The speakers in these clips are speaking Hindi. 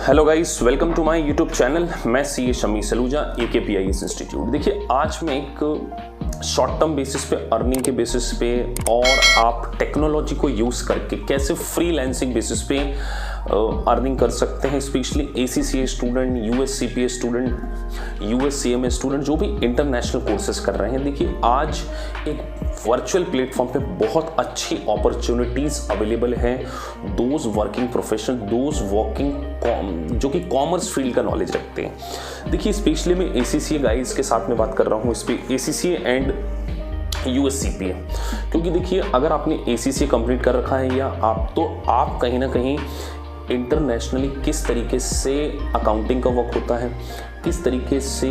Hello guys, welcome to my YouTube channel. मैं CA Shami Saluja, AKPIS institute. देखिए, आज मैं एक शॉर्ट टर्म बेसिस पे, अर्निंग के बेसिस पे और आप टेक्नोलॉजी को यूज़ करके कैसे फ्रीलांसिंग बेसिस पे अर्निंग कर सकते हैं, specially ACCA student, USCPA student, USCMA student जो भी इंटरनेशनल कोर्सेज कर रहे हैं। देखिए, आज एक वर्चुअल प्लेटफॉर्म पे बहुत अच्छी अपॉर्चुनिटीज़ अवेलेबल हैं। Those working professional, those working जो कि कॉमर्स फील्ड का नॉलेज रखते हैं। देखिए, स्पेशली मैं ACCA गाइज के साथ में बात कर रहा हूँ, इस पर ACCA एंड USCPA, क्योंकि देखिए, अगर आपने ACCA कंप्लीट कर रखा है या आप कहीं ना कहीं इंटरनेशनली किस तरीके से अकाउंटिंग का वर्क होता है, किस तरीके से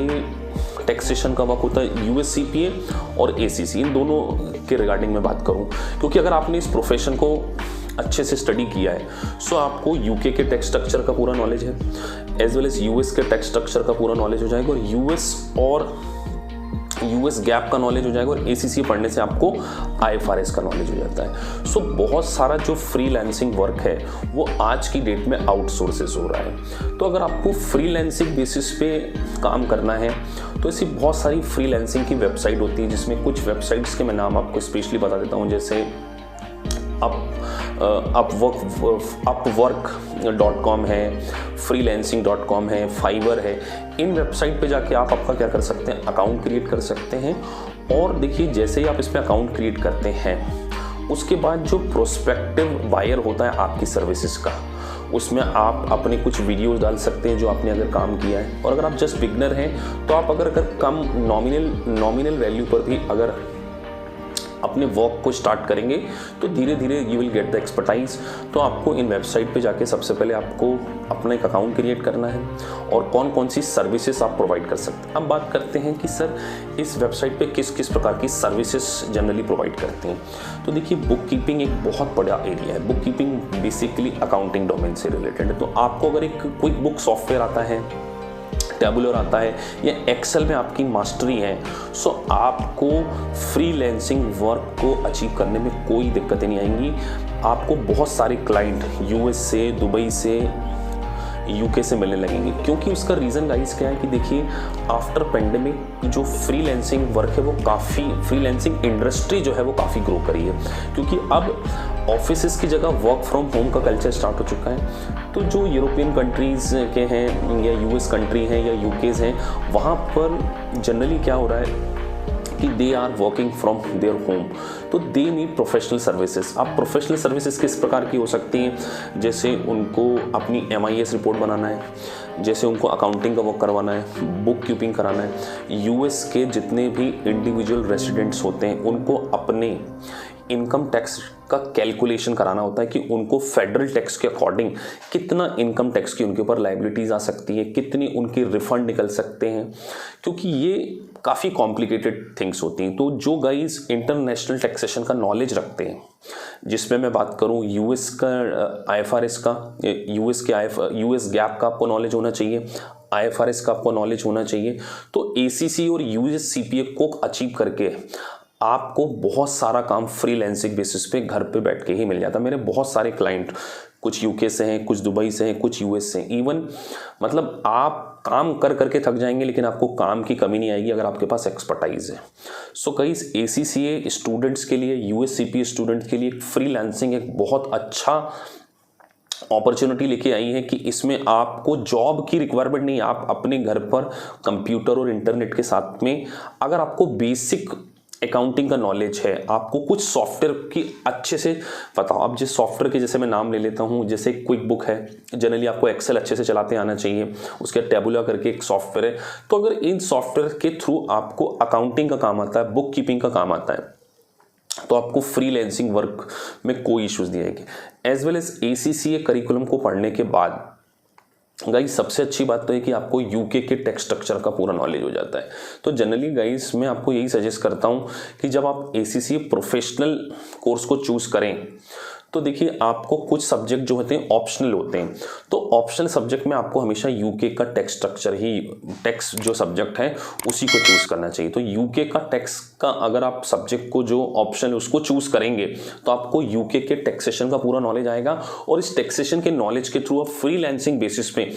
टैक्सेशन का वर्क होता है, USCPA और ACCA, इन दोनों के रिगार्डिंग में बात करूं, क्योंकि अगर आपने इस प्रोफेशन को अच्छे से स्टडी किया है सो आपको UK के टैक्स स्ट्रक्चर का पूरा नॉलेज है, एज वेल एज US के टैक्स स्ट्रक्चर का पूरा नॉलेज हो जाएगा, और US गैप का नॉलेज हो जाएगा, और ACCA पढ़ने से आपको IFRS का नॉलेज हो जाता है। सो बहुत सारा जो फ्रीलांसिंग वर्क है वो आज की डेट में आउटसोर्सेस हो रहा है। तो अगर आपको फ्रीलांसिंग बेसिस पे काम करना है तो ऐसी बहुत सारी फ्रीलांसिंग की वेबसाइट होती है, जिसमें कुछ वेबसाइट्स के मैं नाम आपको स्पेशली बता देता हूँ, जैसे upwork.com है, freelancing.com है, फाइवर है। इन वेबसाइट पे जाके आप आपका क्या कर सकते हैं, अकाउंट क्रिएट कर सकते हैं। और देखिए, जैसे ही आप इस पे अकाउंट क्रिएट करते हैं, उसके बाद जो प्रोस्पेक्टिव बायर होता है आपकी सर्विसेज का, उसमें आप अपने कुछ वीडियोस डाल सकते हैं जो आपने अगर काम किया है। और अगर आप जस्ट बिगनर हैं तो आप अगर कम नॉमिनल वैल्यू पर भी अगर अपने वर्क को स्टार्ट करेंगे तो धीरे धीरे you will get the expertise. तो आपको इन वेबसाइट पे जाके सबसे पहले आपको अपना एक अकाउंट क्रिएट करना है और कौन कौन सी सर्विसेज आप प्रोवाइड कर सकते हैं। अब बात करते हैं कि सर इस वेबसाइट पे किस किस प्रकार की सर्विसेज जनरली प्रोवाइड करते हैं। तो देखिए, बुक कीपिंग एक बहुत बड़ा एरिया है। Book keeping basically accounting domain से रिलेटेड है। तो आपको अगर एक क्विक बुक सॉफ्टवेयर आता है, टेबुलर आता है या एक्सेल में आपकी मास्टरी है, सो आपको फ्रीलांसिंग वर्क को अचीव करने में कोई दिक्कतें नहीं आएंगी। आपको बहुत सारे क्लाइंट US से, दुबई से, UK से मिलने लगेंगे। क्योंकि उसका रीज़न गाइस क्या है कि देखिए, आफ्टर पेंडेमिक जो फ्रीलांसिंग वर्क है वो काफ़ी, फ्रीलांसिंग इंडस्ट्री जो है वो काफ़ी ग्रो करी है, क्योंकि अब ऑफिसेस की जगह वर्क फ्रॉम होम का कल्चर स्टार्ट हो चुका है। तो जो यूरोपियन कंट्रीज़ के हैं या US कंट्री हैं या UKs हैं, वहाँ पर जनरली क्या हो रहा है कि they are working from their home, तो दे नीड प्रोफेशनल सर्विसेज। अब प्रोफेशनल सर्विसेज किस प्रकार की हो सकती हैं, जैसे उनको अपनी MIS रिपोर्ट बनाना है, जैसे उनको अकाउंटिंग का वर्क करवाना है, बुक कीपिंग कराना है। US के जितने भी इंडिविजुअल रेसिडेंट्स होते हैं उनको अपने इनकम टैक्स का कैलकुलेशन कराना होता है कि उनको फेडरल टैक्स के अकॉर्डिंग कितना इनकम टैक्स की उनके ऊपर लायबिलिटीज़ आ सकती है, कितनी उनके रिफंड निकल सकते हैं, क्योंकि ये काफ़ी कॉम्प्लिकेटेड थिंग्स होती हैं। तो जो गाइज इंटरनेशनल टैक्सेशन का नॉलेज रखते हैं, जिसमें मैं बात करूं US का IFRS का, US गैप का आपको नॉलेज होना चाहिए, IFRS का आपको नॉलेज होना चाहिए। तो ACCA और USCPA को अचीव करके आपको बहुत सारा काम फ्रीलांसिंग बेसिस पे घर पे बैठ के ही मिल जाता है। मेरे बहुत सारे क्लाइंट कुछ UK से हैं, कुछ दुबई से हैं, कुछ US से हैं। इवन मतलब आप काम कर करके थक जाएंगे, लेकिन आपको काम की कमी नहीं आएगी अगर आपके पास एक्सपर्टाइज है। सो कई ACCA स्टूडेंट्स के लिए, USCPA स्टूडेंट्स के लिए फ्रीलांसिंग एक बहुत अच्छा अपॉर्चुनिटी लेके आई है कि इसमें आपको जॉब की रिक्वायरमेंट नहीं, आप अपने घर पर कंप्यूटर और इंटरनेट के साथ में अगर आपको बेसिक अकाउंटिंग का नॉलेज है, आपको कुछ सॉफ्टवेयर की अच्छे से पता हो। अब जिस सॉफ्टवेयर के जैसे मैं नाम ले लेता हूँ, जैसे क्विक बुक है, जनरली आपको एक्सेल अच्छे से चलाते आना चाहिए, उसके टेबुला करके एक सॉफ्टवेयर है। तो अगर इन सॉफ्टवेयर के थ्रू आपको अकाउंटिंग का काम आता है, बुक कीपिंग का काम आता है, तो आपको फ्रीलांसिंग वर्क में कोई इश्यूज नहीं आएगी। As well as ACCA curriculum को पढ़ने के बाद गाइस सबसे अच्छी बात तो है कि आपको UK के टैक्स स्ट्रक्चर का पूरा नॉलेज हो जाता है। तो जनरली गाइस मैं आपको यही सजेस्ट करता हूं कि जब आप ACCA प्रोफेशनल कोर्स को चूज़ करें तो देखिए आपको कुछ सब्जेक्ट जो होते हैं ऑप्शनल होते हैं, तो ऑप्शनल सब्जेक्ट में आपको हमेशा यूके का टैक्स स्ट्रक्चर ही, टैक्स जो सब्जेक्ट है उसी को चूज़ करना चाहिए। तो यूके का टैक्स का अगर आप सब्जेक्ट को जो ऑप्शन उसको चूज़ करेंगे तो आपको यूके के टैक्सेशन का पूरा नॉलेज आएगा, और इस टैक्सेशन के नॉलेज के थ्रू आप फ्रीलांसिंग बेसिस पे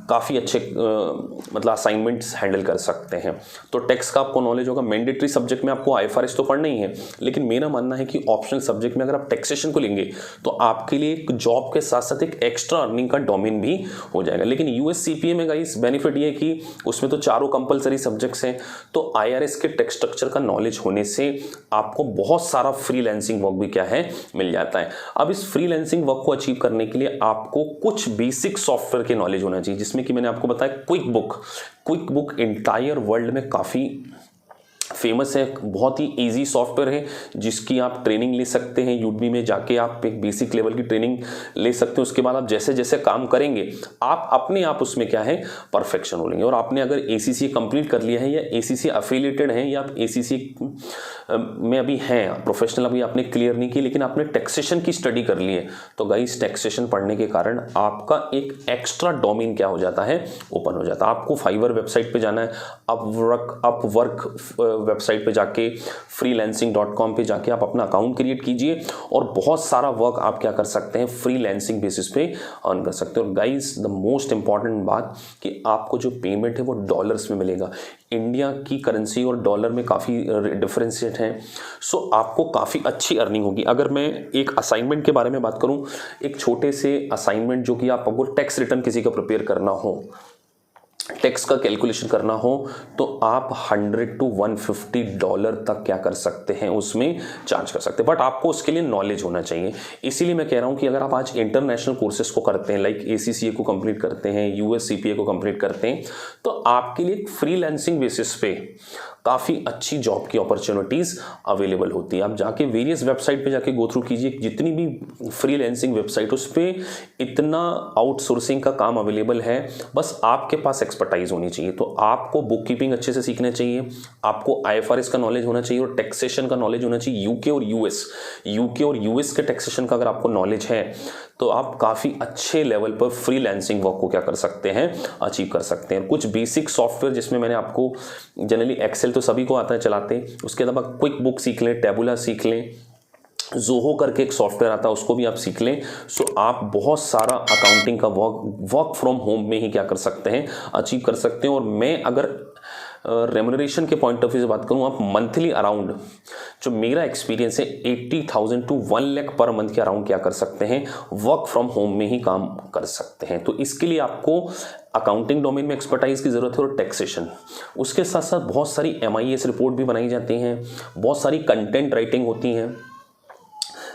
काफ़ी अच्छे मतलब असाइनमेंट्स हैंडल कर सकते हैं। तो टैक्स का आपको नॉलेज होगा। मैंडेटरी सब्जेक्ट में आपको आईएफआरएस तो पढ़ना ही है, लेकिन मेरा मानना है कि ऑप्शनल सब्जेक्ट में अगर आप टैक्सेशन को लेंगे तो आपके लिए एक जॉब के साथ साथ एक एक्स्ट्रा अर्निंग का डोमेन भी हो जाएगा। लेकिन यूएससीपीए में गाइस बेनिफिट ये है कि उसमें तो चारों कंपलसरी सब्जेक्ट्स हैं, तो आईआरएस के टैक्स स्ट्रक्चर का नॉलेज होने से आपको बहुत सारा फ्रीलांसिंग वर्क भी क्या है मिल जाता है। अब इस फ्रीलांसिंग वर्क को अचीव करने के लिए आपको कुछ बेसिक सॉफ्टवेयर के नॉलेज होना चाहिए, जिसमें कि मैंने आपको बताया क्विक बुक इंटायर वर्ल्ड में काफ़ी फेमस है, बहुत ही इजी सॉफ्टवेयर है जिसकी आप ट्रेनिंग ले सकते हैं। यूडमी में जाके आप एक बेसिक लेवल की ट्रेनिंग ले सकते हैं। उसके बाद आप जैसे जैसे काम करेंगे आप अपने आप उसमें क्या है परफेक्शन हो लेंगे। और आपने अगर एसीसी कंप्लीट कर लिया है या एसीसी अफिलिएटेड है या आप एसीसी में अभी हैं, प्रोफेशनल अभी आपने क्लियर नहीं की, लेकिन आपने टैक्सेशन की स्टडी कर ली है, तो गाइस टैक्सेशन पढ़ने के कारण आपका एक एक्स्ट्रा डोमेन क्या हो जाता है ओपन हो जाता है। आपको फाइवर वेबसाइट पे जाना है, अपवर्क वेबसाइट पे जाके freelancing.com पे जाके आप अपना अकाउंट क्रिएट कीजिए और बहुत सारा वर्क आप क्या कर सकते हैं फ्रीलांसिंग बेसिस पे अर्न कर सकते हो। और गाइस द मोस्ट इंपॉर्टेंट बात कि आपको जो पेमेंट है वो डॉलर्स में मिलेगा। इंडिया की करेंसी और डॉलर में काफ़ी डिफरेंशिएट है, सो आपको काफ़ी अच्छी अर्निंग होगी। अगर मैं एक असाइनमेंट के बारे में बात करूं, एक छोटे से असाइनमेंट जो कि आप अगर टैक्स रिटर्न किसी का प्रिपेयर करना हो, टैक्स का कैलकुलेशन करना हो, तो आप $100 to $150 तक क्या कर सकते हैं उसमें चार्ज कर सकते हैं, बट आपको उसके लिए नॉलेज होना चाहिए। इसीलिए मैं कह रहा हूं कि अगर आप आज इंटरनेशनल कोर्सेज को करते हैं, लाइक ACCA को कंप्लीट करते हैं, USCPA को कंप्लीट करते हैं, तो आपके लिए फ्रीलांसिंग बेसिस पे काफ़ी अच्छी जॉब की अपॉर्चुनिटीज़ अवेलेबल होती है। आप जाके वेरियस वेबसाइट पे जाके गो थ्रू कीजिए, जितनी भी फ्रीलांसिंग वेबसाइट उस पर इतना आउटसोर्सिंग का काम अवेलेबल है, बस आपके पास एक्सपर्टाइज होनी चाहिए। तो आपको बुक कीपिंग अच्छे से सीखना चाहिए, आपको IFRS का नॉलेज होना चाहिए और टैक्सेशन का नॉलेज होना चाहिए। यूके और यूएस के टैक्सेशन का अगर आपको नॉलेज है तो आप काफ़ी अच्छे लेवल पर फ्रीलांसिंग वर्क को क्या कर सकते हैं अचीव कर सकते हैं। कुछ बेसिक सॉफ्टवेयर जिसमें मैंने आपको जनरली एक्सेल तो सभी को आता है चलाते, उसके अलावा क्विक बुक सीख लें, टेबुला सीख लें, जोहो करके एक सॉफ्टवेयर आता है उसको भी आप सीख लें। सो आप बहुत सारा अकाउंटिंग का वर्क फ्रॉम होम में ही क्या कर सकते हैं अचीव कर सकते हैं। और मैं अगर रेम्यूनरेशन के पॉइंट ऑफ व्यू से बात करूं, आप मंथली अराउंड जो मेरा एक्सपीरियंस है 80,000 to 1 लाख पर मंथ के अराउंड क्या कर सकते हैं वर्क फ्रॉम होम में ही काम कर सकते हैं। तो इसके लिए आपको अकाउंटिंग डोमेन में एक्सपर्टाइज की ज़रूरत है और टैक्सेशन, उसके साथ साथ बहुत सारी MIS रिपोर्ट भी बनाई जाती हैं, बहुत सारी कंटेंट राइटिंग होती हैं,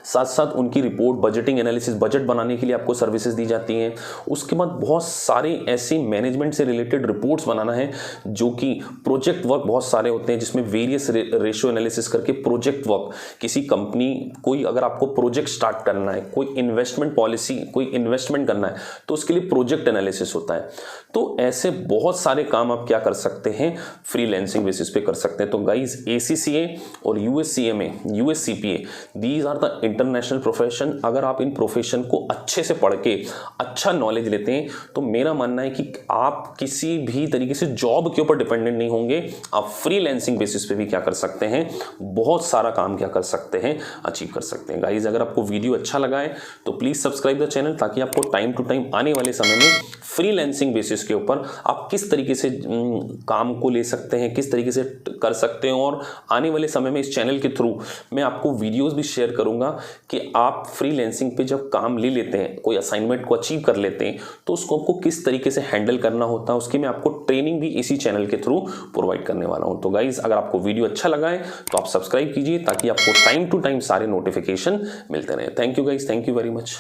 साथ साथ उनकी रिपोर्ट बजटिंग एनालिसिस, बजट बनाने के लिए आपको सर्विसेज दी जाती हैं। उसके बाद बहुत सारे ऐसे मैनेजमेंट से रिलेटेड रिपोर्ट्स बनाना है, जो कि प्रोजेक्ट वर्क बहुत सारे होते हैं जिसमें वेरियस रेशियो एनालिसिस करके प्रोजेक्ट वर्क, किसी कंपनी कोई अगर आपको प्रोजेक्ट स्टार्ट करना है, कोई इन्वेस्टमेंट पॉलिसी, कोई इन्वेस्टमेंट करना है, तो उसके लिए प्रोजेक्ट एनालिसिस होता है। तो ऐसे बहुत सारे काम आप क्या कर सकते हैं फ्रीलांसिंग बेसिस पे कर सकते हैं। तो गाइज ACCA और USCPA these are the international profession. अगर आप इन प्रोफेशन को अच्छे से पढ़ के अच्छा नॉलेज लेते हैं तो मेरा मानना है कि आप किसी भी तरीके से जॉब के ऊपर डिपेंडेंट नहीं होंगे। आप फ्रीलांसिंग बेसिस पे भी क्या कर सकते हैं बहुत सारा काम क्या कर सकते हैं अचीव कर सकते हैं। गाइज अगर आपको वीडियो अच्छा लगा है तो प्लीज़ सब्सक्राइब द चैनल, ताकि आपको टाइम टू टाइम आने वाले समय में फ्रीलांसिंग बेसिस के ऊपर आप किस तरीके से काम को ले सकते हैं, किस तरीके से कर सकते हैं। और आने वाले समय में इस चैनल के थ्रू मैं आपको वीडियोस भी शेयर करूंगा कि आप फ्रीलांसिंग पे जब काम ले लेते हैं, कोई असाइनमेंट को अचीव कर लेते हैं, तो उसको आपको किस तरीके से हैंडल करना होता है, उसकी मैं आपको ट्रेनिंग भी इसी चैनल के थ्रू प्रोवाइड करने वाला हूं। तो गाइज अगर आपको वीडियो अच्छा लगा है तो आप सब्सक्राइब कीजिए, ताकि आपको टाइम टू टाइम सारे नोटिफिकेशन मिलते रहे। Thank you guys, thank you very much.